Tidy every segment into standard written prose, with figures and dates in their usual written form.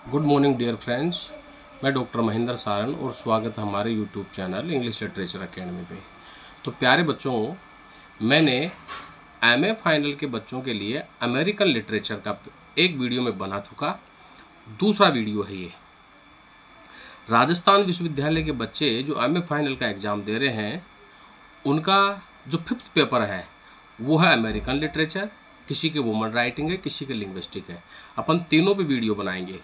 Good morning dear friends. मैं doctor Mahendra Saran और स्वागत है हमारे YouTube channel English literature academy पे। तो प्यारे बच्चों, मैंने एमए फाइनल के बच्चों के लिए अमेरिकन लिटरेचर का एक वीडियो में बना चुका। दूसरा वीडियो है ये। राजस्थान विश्वविद्यालय के बच्चे जो एमए फाइनल का एग्ज़ाम दे रहे हैं, उनका जो 5th पेपर है वो है अमेरिकन लिटरेचर। किसी के वुमन राइटिंग है, किसी के लिंग्विस्टिक है। अपन तीनों पे वीडियो बनाएंगे।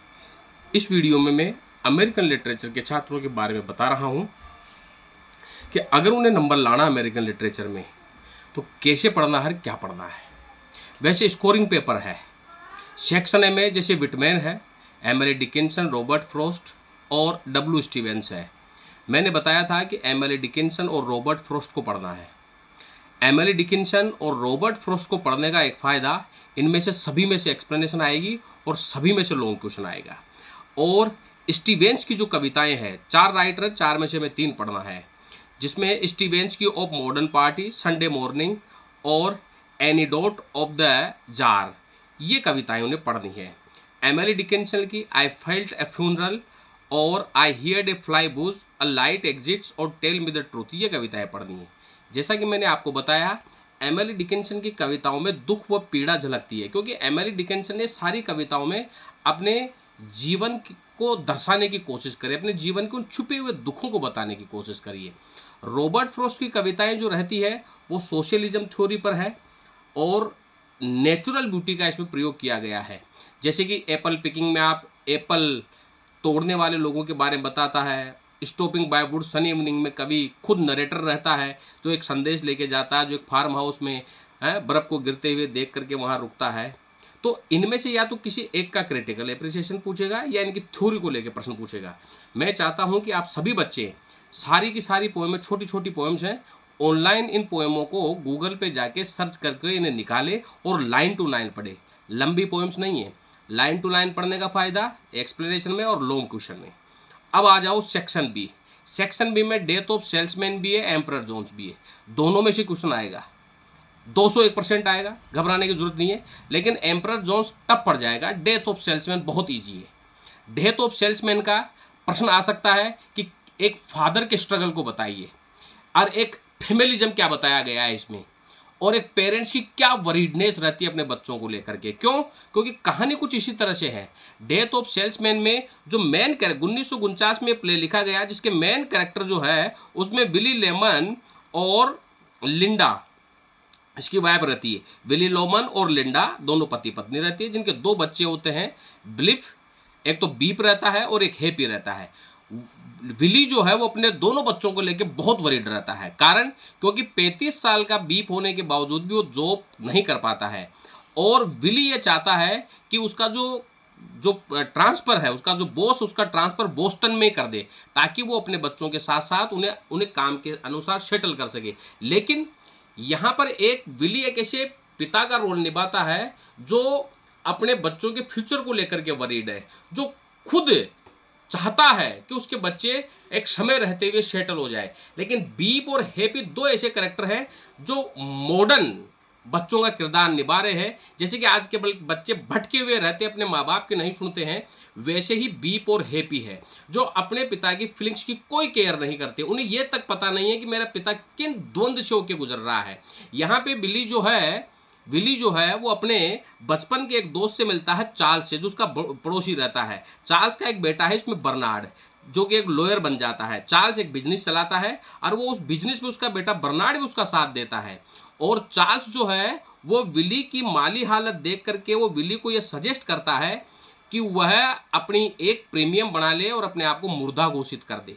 इस वीडियो में मैं अमेरिकन लिटरेचर के छात्रों के बारे में बता रहा हूँ कि अगर उन्हें नंबर लाना अमेरिकन लिटरेचर में तो कैसे पढ़ना है, क्या पढ़ना है। वैसे स्कोरिंग पेपर है। सेक्शन ए में जैसे विटमैन है, एमिली डिकिंसन, रॉबर्ट फ्रॉस्ट और डब्ल्यू स्टीवेंस है। मैंने बताया था कि एमिली डिकिंसन और रॉबर्ट फ्रॉस्ट को पढ़ना है। एमिली डिकिंसन और रॉबर्ट फ्रॉस्ट को पढ़ने का एक फ़ायदा, इनमें से सभी में से एक्सप्लेनेशन आएगी और सभी में से लॉन्ग क्वेश्चन आएगा। और स्टीवेंस की जो कविताएं हैं, 4 राइटर हैं, 4 में से हमें 3 पढ़ना है, जिसमें स्टीवेंस की of modern party, Sunday morning और एनीडोट ऑफ द जार, ये कविताएं उन्हें पढ़नी है। एमिली डिकिंसन की आई फेल्ट ए फ्यूनरल और I heard a fly buzz, a light exists और टेल मी द ट्रूथ, ये कविताएं पढ़नी है। जैसा कि मैंने आपको बताया, एमिली डिकिंसन की कविताओं में दुख व पीड़ा झलकती है, क्योंकि एमिली डिकिंसन ने सारी कविताओं में अपने जीवन को दर्शाने की कोशिश करी, अपने जीवन के उन छुपे हुए दुखों को बताने की कोशिश करी है। रॉबर्ट फ्रॉस्ट की कविताएं जो रहती है वो सोशलिज्म थ्योरी पर है और नेचुरल ब्यूटी का इसमें प्रयोग किया गया है। जैसे कि एप्पल पिकिंग में आप एप्पल तोड़ने वाले लोगों के बारे में बताता है। Stopping by would Sunny evening में कभी खुद नरेटर रहता है जो एक संदेश लेके जाता है, जो एक फार्म हाउस में बर्फ़ को गिरते हुए देख करके वहाँ रुकता है। तो इनमें से या तो किसी एक का क्रिटिकल एप्रिसिएशन पूछेगा या इनकी थ्योरी को लेकर प्रश्न पूछेगा। मैं चाहता हूं कि आप सभी बच्चे सारी की सारी पोएम, छोटी छोटी पोएम्स हैं, ऑनलाइन इन पोएमों को गूगल पे जाके सर्च करके इन्हें निकाले और लाइन टू लाइन पढ़े। लंबी पोएम्स नहीं है, लाइन टू लाइन पढ़ने का फ़ायदा एक्सप्लेनेशन में और लॉन्ग क्वेश्चन में। अब आ जाओ सेक्शन बी। सेक्शन बी में डेथ ऑफ सेल्समैन भी है, एम्परर जोन्स भी है। दोनों में से क्वेश्चन आएगा, 201% आएगा, घबराने की जरूरत नहीं है। लेकिन एम्परर जोन्स टफ पड़ जाएगा, डेथ ऑफ सेल्समैन बहुत ईजी है। डेथ ऑफ सेल्समैन का प्रश्न आ सकता है कि एक फादर के स्ट्रगल को बताइए और एक फेमिलिज्म क्या बताया गया है इसमें, और एक पेरेंट्स की क्या वरीडनेस रहती है अपने बच्चों को लेकर के। क्यों? क्योंकि कहानी कुछ इसी तरह से है। डेथ ऑफ सेल्समैन में जो मेन कैरेक्टर 1949 में प्ले लिखा गया, जिसके मेन कैरेक्टर जो है उसमें विली लेमन और लिंडा, इसकी वाइफ रहती है। विली लोमन और लिंडा दोनों पति पत्नी रहती है, जिनके 2 बच्चे होते हैं। ब्लिफ, एक तो बीप रहता है और एक हैप्पी रहता है। विली जो है वो अपने दोनों बच्चों को लेकर बहुत वरीड रहता है। कारण, क्योंकि 35 साल का बीप होने के बावजूद भी वो जॉब नहीं कर पाता है। और विली ये चाहता है कि उसका जो जो ट्रांसफ़र है, उसका जो बॉस, उसका ट्रांसफ़र बोस्टन में कर दे, ताकि वो अपने बच्चों के साथ साथ उन्हें उन्हें काम के अनुसार सेटल कर सके। लेकिन यहाँ पर एक विली एक ऐसे पिता का रोल निभाता है जो अपने बच्चों के फ्यूचर को लेकर के वरीड है, जो खुद चाहता है कि उसके बच्चे एक समय रहते हुए सेटल हो जाए। लेकिन बीप और हैप्पी 2 ऐसे कैरेक्टर हैं जो मॉडर्न बच्चों का किरदार निभा रहे हैं। जैसे कि आज के बच्चे भटके हुए रहते हैं, अपने माँ बाप के नहीं सुनते हैं, वैसे ही बीप और हैप्पी है जो अपने पिता की फीलिंग्स की कोई केयर नहीं करते। उन्हें यह तक पता नहीं है कि मेरा पिता किन द्वंद्व से होकर गुजर रहा है। यहाँ पे विली जो है वो अपने बचपन के एक दोस्त से मिलता है, चार्ल्स से, जो उसका पड़ोसी रहता है। चार्ल्स का एक बेटा है इसमें, बर्नार्ड, जो कि एक लॉयर बन जाता है। चार्ल्स एक बिजनेस चलाता है और वो उस बिजनेस में उसका बेटा बर्नार्ड भी उसका साथ देता है। और चार्ल्स जो है वो विली की माली हालत देख करके वो विली को ये सजेस्ट करता है कि वह अपनी एक प्रीमियम बना ले और अपने आप को मुर्दा घोषित कर दे।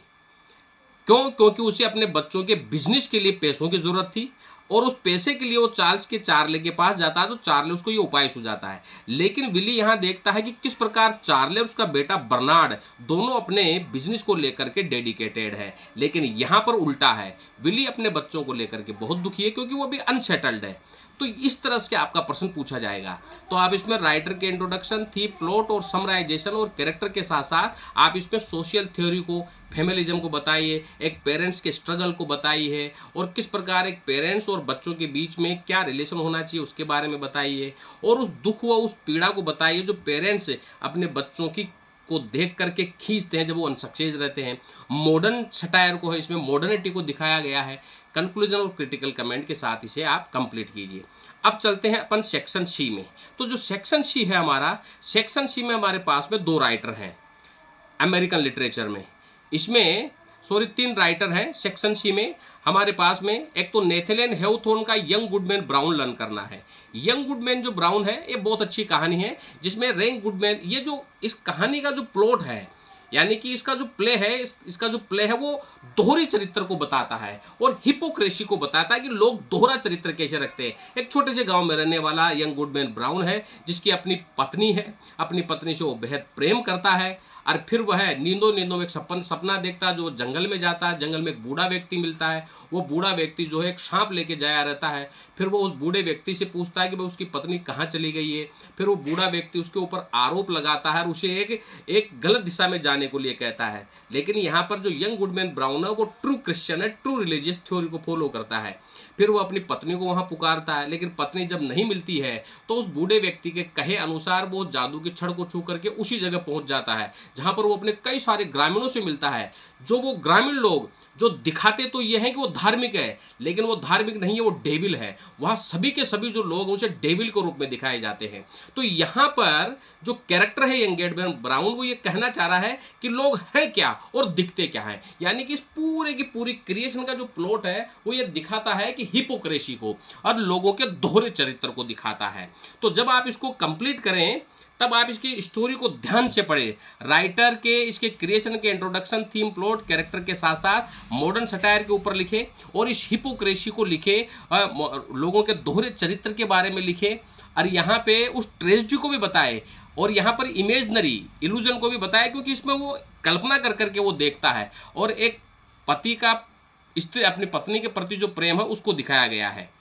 क्यों? क्योंकि उसे अपने बच्चों के बिजनेस के लिए पैसों की जरूरत थी और उस पैसे के लिए वो चार्ल्स के चार्ले के पास जाता है, तो चार्ले उसको ये उपाय सुझाता है। लेकिन विली यहाँ देखता है कि किस प्रकार चार्ले और उसका बेटा बर्नार्ड दोनों अपने बिजनेस को लेकर के डेडिकेटेड है। लेकिन यहाँ पर उल्टा है, विली अपने बच्चों को लेकर के बहुत दुखी है क्योंकि वो भी अनसेटल्ड है। तो इस तरह से आपका प्रश्न पूछा जाएगा। तो आप इसमें राइटर के इंट्रोडक्शन थी, प्लॉट और समराइजेशन और कैरेक्टर के साथ साथ आप इसमें सोशल थ्योरी को, फेमिलिज्म को बताइए, एक पेरेंट्स के स्ट्रगल को बताइए और किस प्रकार एक पेरेंट्स और बच्चों के बीच में क्या रिलेशन होना चाहिए उसके बारे में बताइए, और उस दुख व उस पीड़ा को बताइए जो पेरेंट्स अपने बच्चों की को देख करके खींचते हैं जब वो अनसक्सेस रहते हैं। मॉडर्न सटायर को है, इसमें मॉडर्निटी को दिखाया गया है। कंक्लूजन और क्रिटिकल कमेंट के साथ इसे आप कंप्लीट कीजिए। अब चलते हैं अपन सेक्शन सी में। तो जो सेक्शन सी है हमारा, सेक्शन सी में हमारे पास में 2 राइटर हैं अमेरिकन लिटरेचर में। इसमें 3 राइटर हैं सेक्शन सी में हमारे पास में। एक तो नेथेलियन हेवथॉर्न का यंग गुडमैन ब्राउन लर्न करना है। यंग गुडमैन जो ब्राउन है ये बहुत अच्छी कहानी है, जिसमें रैंक गुडमैन, ये जो इस कहानी का जो प्लॉट है, यानी कि इसका जो प्ले है, इसका जो प्ले है वो दोहरे चरित्र को बताता है और हिपोक्रेसी को बताता है कि लोग दोहरा चरित्र कैसे रखते हैं। एक छोटे से गांव में रहने वाला यंग गुडमैन ब्राउन है, जिसकी अपनी पत्नी है। अपनी पत्नी से वो बेहद प्रेम करता है और फिर वह नींदों में एक सपना देखता है, जो जंगल में जाता है। जंगल में एक बूढ़ा व्यक्ति मिलता है। वो बूढ़ा व्यक्ति जो है एक सांप लेके जाया रहता है। फिर वो उस बूढ़े व्यक्ति से पूछता है कि भाई उसकी पत्नी कहाँ चली गई है। फिर वो बूढ़ा व्यक्ति उसके ऊपर आरोप लगाता है और उसे एक गलत दिशा में जाने को लिए कहता है। लेकिन यहाँ पर जो यंग गुडमैन ब्राउन है वो ट्रू क्रिश्चियन है, ट्रू रिलीजियस थ्योरी को फॉलो करता है। फिर वो अपनी पत्नी को वहाँ पुकारता है, लेकिन पत्नी जब नहीं मिलती है तो उस बूढ़े व्यक्ति के कहे अनुसार वो जादू की छड़ को छू करके उसी जगह पहुंच जाता है जहां पर वो अपने कई सारे ग्रामीणों से मिलता है। जो वो ग्रामीण लोग जो दिखाते तो ये है कि वो धार्मिक है, लेकिन वो धार्मिक नहीं है, वो डेविल है। वहां सभी के सभी जो लोग उसे डेविल के रूप में दिखाए जाते हैं। तो यहाँ पर जो कैरेक्टर है यंग गुडमैन ब्राउन, वो ये कहना चाह रहा है कि लोग हैं क्या और दिखते क्या हैं। यानी कि इस पूरे की पूरी क्रिएशन का जो प्लॉट है वो ये दिखाता है कि हिपोक्रेसी को और लोगों के दोहरे चरित्र को दिखाता है। तो जब आप इसको कंप्लीट करें तब आप इसकी स्टोरी को ध्यान से पढ़ें। राइटर के इसके क्रिएशन के इंट्रोडक्शन, थीम, प्लॉट, कैरेक्टर के साथ साथ मॉडर्न सटायर के ऊपर लिखे और इस हिपोक्रेसी को लिखे, लोगों के दोहरे चरित्र के बारे में लिखे और यहाँ पे उस ट्रेजेडी को भी बताए और यहाँ पर इमेजनरी इल्यूजन को भी बताया, क्योंकि इसमें वो कल्पना कर करके वो देखता है और एक पति का स्त्री अपनी पत्नी के प्रति जो प्रेम है उसको दिखाया गया है।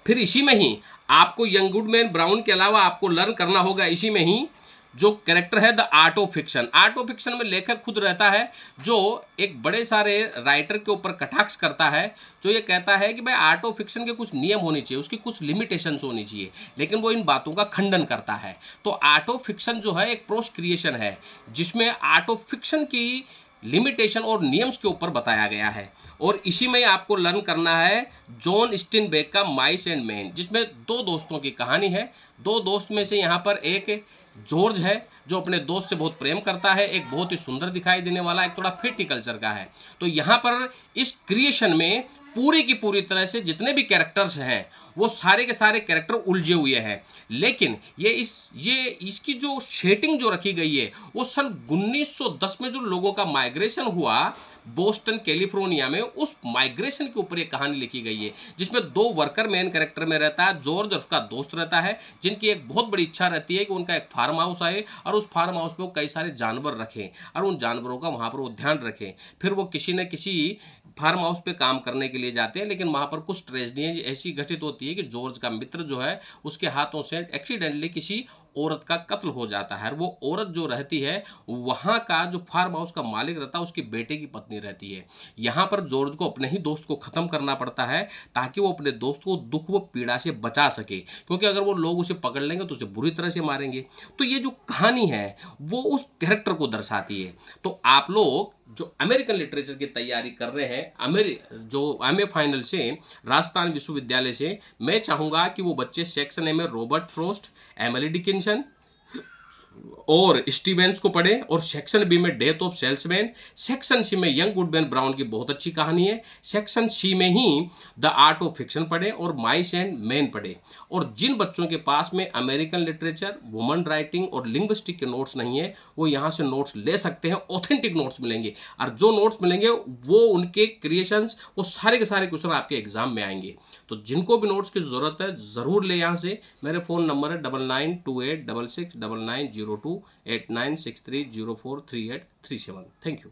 फिर इसी में ही आपको यंग गुडमैन ब्राउन के अलावा आपको लर्न करना होगा इसी में ही जो कैरेक्टर है the art of fiction. Art of fiction में लेखक खुद रहता है जो एक बड़े सारे राइटर के ऊपर कटाक्ष करता है, जो ये कहता है कि भाई आर्ट ऑफ फिक्शन के कुछ नियम होने चाहिए, उसकी कुछ लिमिटेशंस होनी चाहिए, लेकिन वो इन बातों का खंडन करता है। तो आर्ट ऑफ फिक्शन जो है एक प्रोस क्रिएशन है जिसमें आर्ट ऑफ फिक्शन की लिमिटेशन और नियम्स के ऊपर बताया गया है। और इसी में आपको लर्न करना है जॉन स्टीनबेक का माइस एंड मैन, जिसमें 2 दोस्तों की कहानी है। 2 दोस्त में से यहाँ पर एक जॉर्ज है जो अपने दोस्त से बहुत प्रेम करता है, एक बहुत ही सुंदर दिखाई देने वाला, एक थोड़ा फिटी कल्चर का है। तो यहाँ पर इस क्रिएशन में पूरी की पूरी तरह से जितने भी कैरेक्टर्स हैं वो सारे के सारे कैरेक्टर उलझे हुए हैं, लेकिन ये इसकी जो सेटिंग जो रखी गई है वो सन 1910 में जो लोगों का माइग्रेशन हुआ बोस्टन कैलिफोर्निया में, उस माइग्रेशन के ऊपर एक कहानी लिखी गई है जिसमें 2 वर्कर मेन कैरेक्टर में रहता है। जॉर्ज और उसका दोस्त रहता है, जिनकी एक बहुत बड़ी इच्छा रहती है कि उनका एक फार्म हाउस आए और उस फार्म हाउस पे वो कई सारे जानवर रखें और उन जानवरों का वहाँ पर वो ध्यान रखें। फिर वो किसी न किसी फार्म हाउस पे काम करने के लिए जाते हैं, लेकिन वहाँ पर कुछ ट्रेजेडियाँ ऐसी घटित होती है कि जॉर्ज का मित्र जो है उसके हाथों से एक्सीडेंटली किसी औरत का कत्ल हो जाता है। वो औरत जो रहती है वहाँ का जो फार्म हाउस का मालिक रहता है उसकी बेटे की पत्नी रहती है। यहाँ पर जॉर्ज को अपने ही दोस्त को ख़त्म करना पड़ता है ताकि वो अपने दोस्त को दुख व पीड़ा से बचा सके, क्योंकि अगर वो लोग उसे पकड़ लेंगे तो उसे बुरी तरह से मारेंगे। तो ये जो कहानी है वो उस कैरेक्टर को दर्शाती है। तो आप लोग जो अमेरिकन लिटरेचर की तैयारी कर रहे हैं जो एमए फाइनल से राजस्थान विश्वविद्यालय से, मैं चाहूँगा कि वो बच्चे सेक्शन ए में रॉबर्ट फ्रॉस्ट, एमिली डिकिंसन और स्टीवेंस को पढ़े और सेक्शन बी में Death of Salesman, section C में यंग गुडमैन ब्राउन की बहुत अच्छी कहानी है, सेक्शन सी में ही द आर्ट ऑफ फिक्शन पढ़े और माइस एंड मैन पढ़े। और जिन बच्चों के पास में अमेरिकन लिटरेचर, वुमन राइटिंग और लिंग्विस्टिक के नोट्स नहीं है वो यहाँ से नोट्स ले सकते हैं, ऑथेंटिक नोट्स मिलेंगे और जो नोट्स मिलेंगे वो उनके क्रिएशंस वो सारे के सारे क्वेश्चन आपके एग्जाम में आएंगे। तो जिनको भी नोट्स की ज़रूरत है ज़रूर ले यहाँ से। मेरे फ़ोन नंबर है 9928669902 8963043837। Thank you.